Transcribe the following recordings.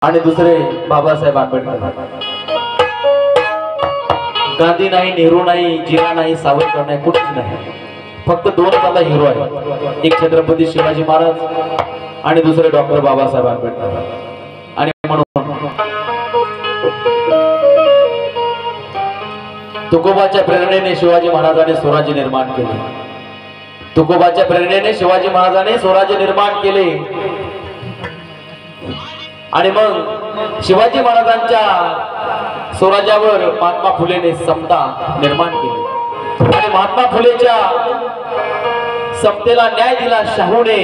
आणि दुसरे बाबासाहेब आंबेडकर। गांधी नाही, नेहरू नाही, जिना नाही, सावरकर नाही, कुठेच नाही, फक्त दोन त्याला हिरो आहेत, एक छत्रपती शिवाजी महाराज आणि दुसरे डॉक्टर बाबासाहेब आंबेडकर। आणि म्हणून तुकोबाच्या प्रेरणेने शिवाजी महाराजांनी स्वराज्य निर्माण केले। तुकोबाच्या प्रेरणेने शिवाजी महाराजांनी स्वराज्य निर्माण केले आणि मग शिवाजी महाराजांच्या स्वराज्यावर महात्मा फुलेने समता निर्माण केली आणि महात्मा फुलेच्या समतेला न्याय दिला शाहूने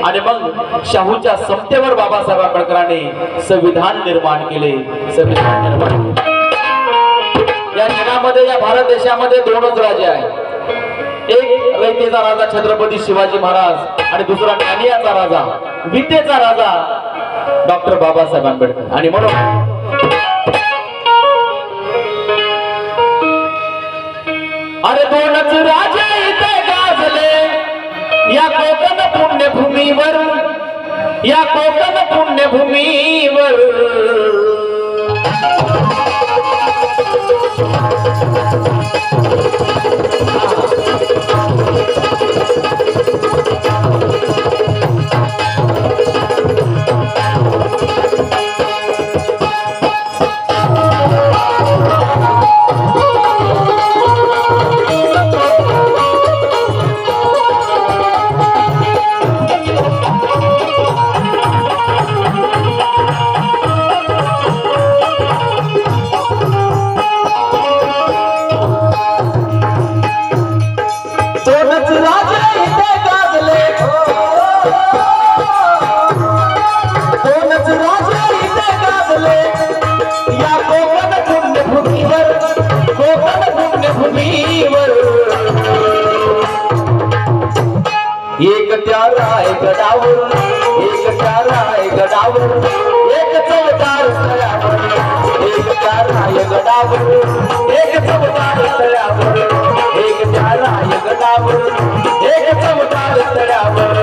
आणि मग शाहूच्या समतेवर बाबासाहेब आंबेडकरांनी संविधान निर्माण केले। संविधान निर्माण केले। या जगामध्ये, या भारत देशामध्ये दोनच राजे आहेत, एक रयतेचा राजा छत्रपती शिवाजी महाराज आणि दुसरा ज्ञानियाचा राजा, विद्येचा राजा डॉक्टर बाबासाहेब आंबेडकर। आणि म्हणून अरे दोनच राजे इथे गाजले या कोकण पुण्यभूमीवर, या कोकण पुण्यभूमीवर। एक त्या रायगडावर, एक त्या रायगडावर, एक चौदार तळ्यावर, एक त्या रायगडावर, एक चौदार तळ्यावर, एक त्या रायगडावर, एक चौदार तळ्यावर।